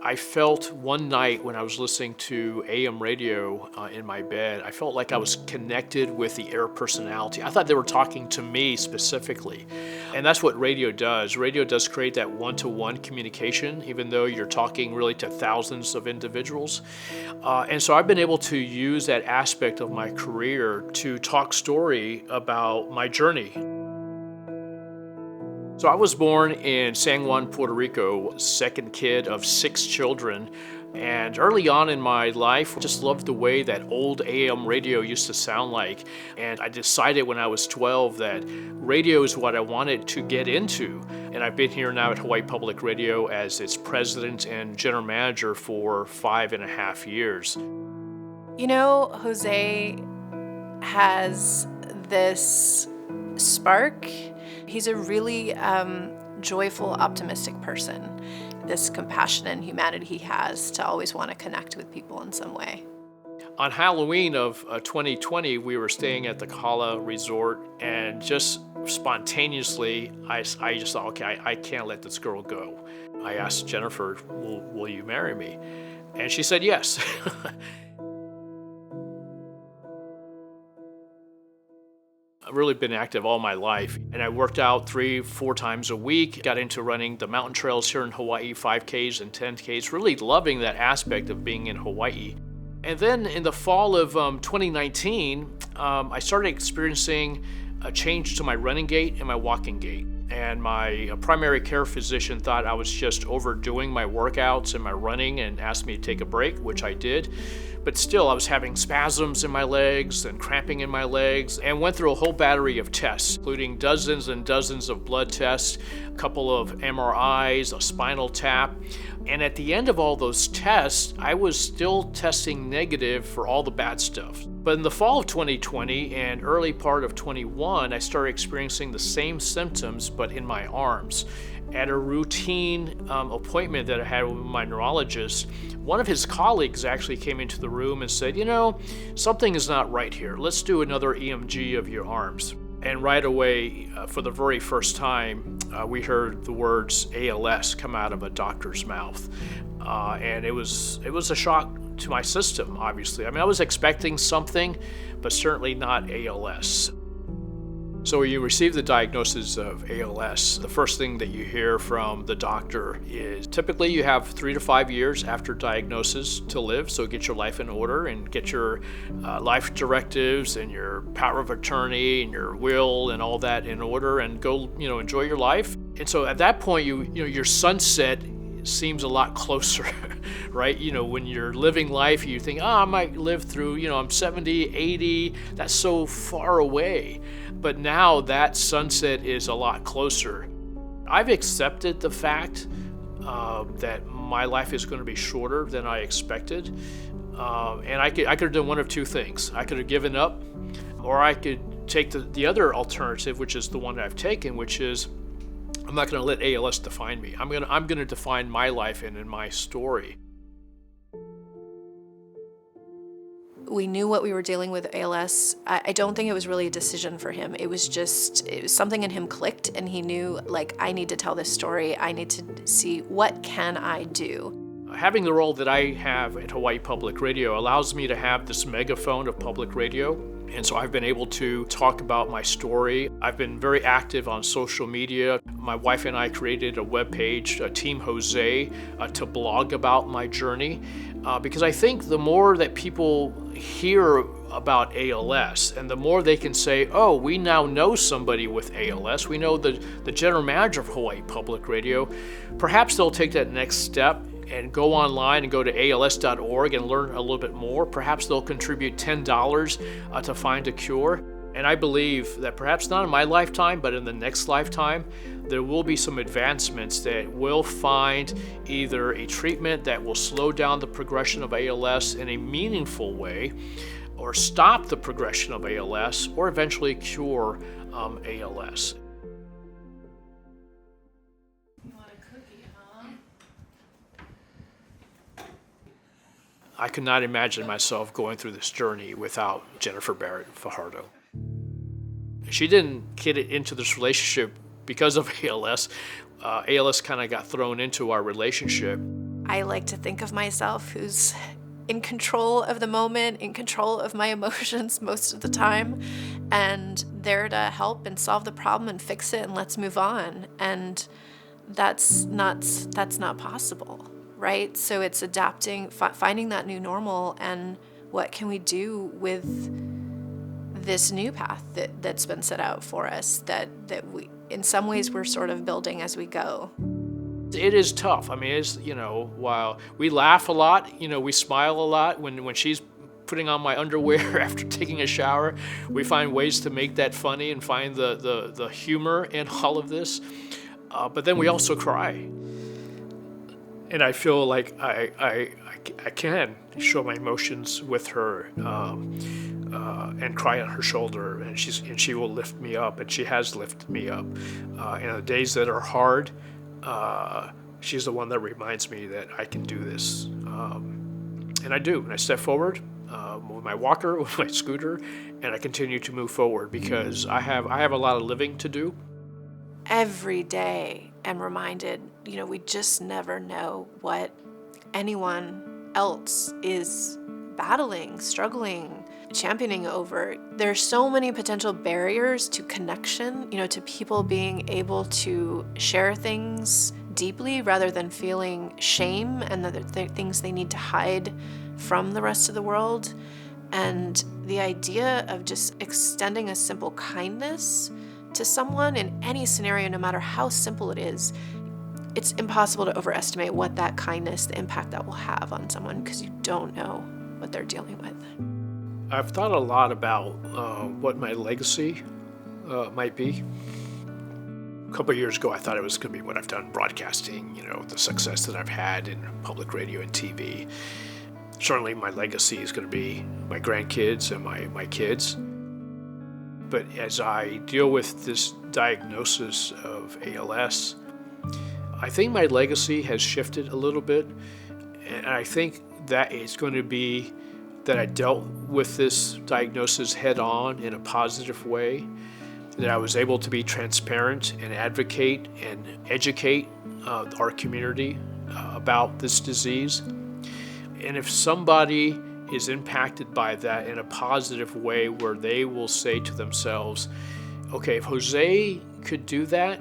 I felt one night when I was listening to AM radio in my bed, I felt like I was connected with the air personality. I thought they were talking to me specifically. And that's what radio does. Radio does create that one-to-one communication, even though you're talking really to thousands of individuals. And so I've been able to use that aspect of my career to talk story about my journey. So I was born in San Juan, Puerto Rico, second kid of 6 children. And early on in my life, I just loved the way that old AM radio used to sound like. And I decided when I was 12 that radio is what I wanted to get into. And I've been here now at Hawaii Public Radio as its president and general manager for 5.5 years. You know, Jose has this spark. He's a really joyful, optimistic person. This compassion and humanity he has to always want to connect with people in some way. On Halloween of 2020, we were staying at the Kahala Resort, and just spontaneously, I just thought, okay, I can't let this girl go. I asked Jennifer, will you marry me? And she said yes. I've really been active all my life, and I worked out 3-4 times a week, got into running the mountain trails here in Hawaii, 5Ks and 10Ks, really loving that aspect of being in Hawaii. And then in the fall of 2019, I started experiencing a change to my running gait and my walking gait. And my primary care physician thought I was just overdoing my workouts and my running and asked me to take a break, which I did. But still, I was having spasms in my legs and cramping in my legs, and went through a whole battery of tests, including dozens and dozens of blood tests, a couple of MRIs, a spinal tap. And at the end of all those tests, I was still testing negative for all the bad stuff. But in the fall of 2020 and early part of 21, I started experiencing the same symptoms, but in my arms. At a routine appointment that I had with my neurologist, one of his colleagues actually came into the room and said, you know, something is not right here. Let's do another EMG of your arms. And right away, for the very first time, we heard the words ALS come out of a doctor's mouth. And it was a shock to my system, obviously. I mean, I was expecting something, but certainly not ALS. So when you receive the diagnosis of ALS, the first thing that you hear from the doctor is typically you have 3 to 5 years after diagnosis to live, so get your life in order and get your life directives and your power of attorney and your will and all that in order and go, enjoy your life. And so at that point, your sunset seems a lot closer, right? When you're living life, you think, I might live through, I'm 70, 80, that's so far away. But now that sunset is a lot closer. I've accepted the fact that my life is going to be shorter than I expected. And I could have done one of two things. I could have given up, or I could take the other alternative, which is the one that I've taken, which is I'm not going to let ALS define me. I'm going to define my life and my story. We knew what we were dealing with ALS. I don't think it was really a decision for him. It was something in him clicked, and he knew, I need to tell this story. I need to see what can I do. Having the role that I have at Hawaii Public Radio allows me to have this megaphone of public radio. And so I've been able to talk about my story. I've been very active on social media. My wife and I created a webpage, Team Jose, to blog about my journey. Because I think the more that people hear about ALS and the more they can say, oh, we now know somebody with ALS, we know the general manager of Hawaii Public Radio, perhaps they'll take that next step and go online and go to als.org and learn a little bit more. Perhaps they'll contribute $10 to find a cure. And I believe that perhaps not in my lifetime, but in the next lifetime, there will be some advancements that will find either a treatment that will slow down the progression of ALS in a meaningful way, or stop the progression of ALS, or eventually cure ALS. I could not imagine myself going through this journey without Jennifer Barrett Fajardo. She didn't get into this relationship because of ALS. ALS kind of got thrown into our relationship. I like to think of myself who's in control of the moment, in control of my emotions most of the time, and there to help and solve the problem and fix it and let's move on. And that's not possible, right? So it's adapting, finding that new normal, and what can we do with this new path that's been set out for us, that we, in some ways, we're sort of building as we go. It is tough. I mean, it's, while we laugh a lot, we smile a lot when she's putting on my underwear after taking a shower, we find ways to make that funny and find the humor in all of this. But then we also cry. And I feel like I can show my emotions with her and cry on her shoulder, and she will lift me up, and she has lifted me up. And the days that are hard, she's the one that reminds me that I can do this. And I do. And I step forward with my walker, with my scooter, and I continue to move forward because I have a lot of living to do. Every day I'm reminded, we just never know what anyone else is battling, struggling, championing over. There are so many potential barriers to connection, to people being able to share things deeply rather than feeling shame and the things they need to hide from the rest of the world. And the idea of just extending a simple kindness to someone in any scenario, no matter how simple it is, it's impossible to overestimate what that kindness, the impact that will have on someone, because you don't know what they're dealing with. I've thought a lot about what my legacy might be. A couple of years ago, I thought it was going to be what I've done broadcasting, the success that I've had in public radio and TV. Certainly my legacy is going to be my grandkids and my kids. But as I deal with this diagnosis of ALS, I think my legacy has shifted a little bit. And I think that it's going to be that I dealt with this diagnosis head on in a positive way, that I was able to be transparent and advocate and educate our community about this disease. And if somebody is impacted by that in a positive way, where they will say to themselves, okay, if Jose could do that,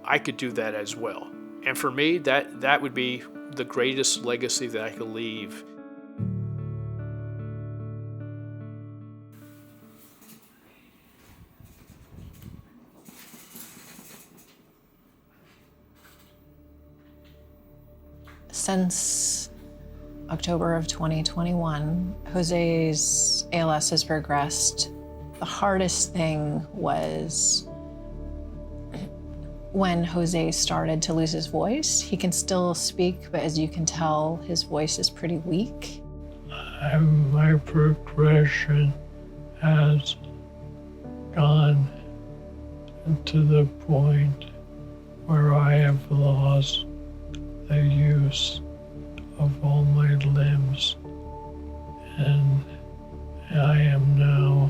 I could do that as well. And for me, that would be the greatest legacy that I could leave. Since October of 2021, Jose's ALS has progressed. The hardest thing was when Jose started to lose his voice. He can still speak, but as you can tell, his voice is pretty weak. My progression has gone to the point where I have lost the use of all my limbs, and I am now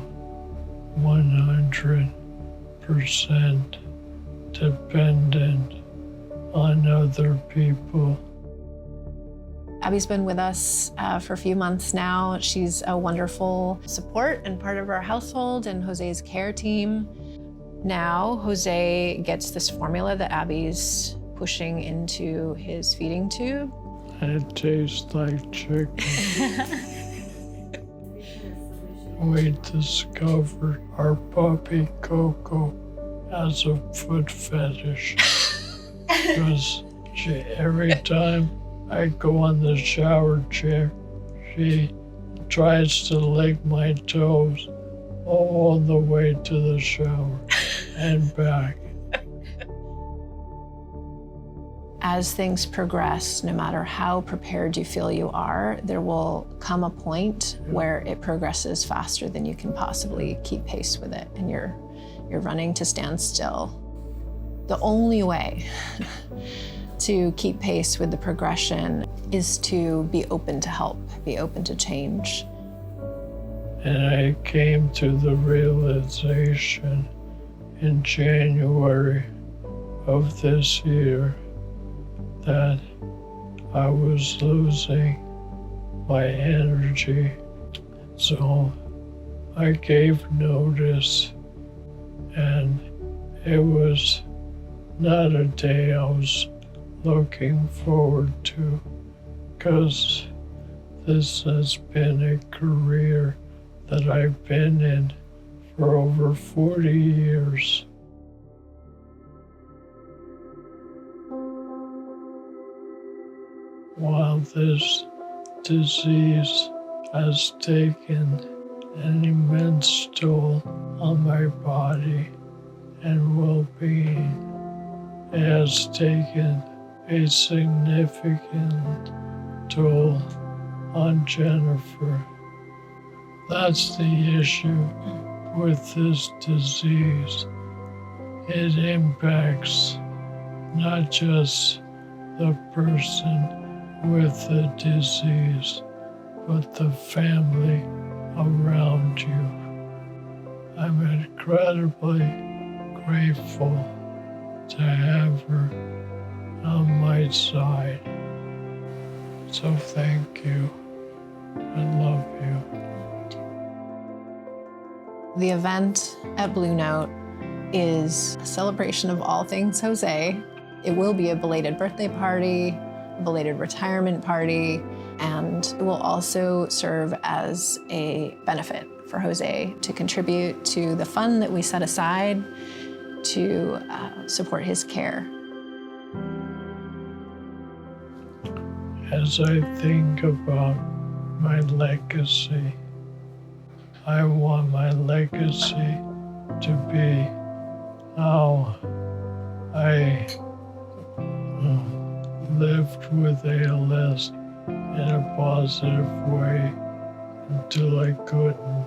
100% dependent on other people. Abby's been with us for a few months now. She's a wonderful support and part of our household and Jose's care team. Now Jose gets this formula that Abby's pushing into his feeding tube. It tastes like chicken. We discovered our puppy Coco has a foot fetish. Because every time I go on the shower chair, she tries to lick my toes all the way to the shower and back. As things progress, no matter how prepared you feel you are, there will come a point where it progresses faster than you can possibly keep pace with it, and you're running to stand still. The only way to keep pace with the progression is to be open to help, be open to change. And I came to the realization in January of this year that I was losing my energy. So I gave notice, and it was not a day I was looking forward to, because this has been a career that I've been in for over 40 years. While this disease has taken an immense toll on my body and well-being, it has taken a significant toll on Jennifer. That's the issue with this disease. It impacts not just the person with the disease, but the family around you. I'm incredibly grateful to have her on my side. So thank you. I love you. The event at Blue Note is a celebration of all things Jose. It will be a belated birthday party, a belated retirement party, and it will also serve as a benefit for Jose to contribute to the fund that we set aside to support his care. As I think about my legacy, I want my legacy to be how I lived with ALS in a positive way until I couldn't.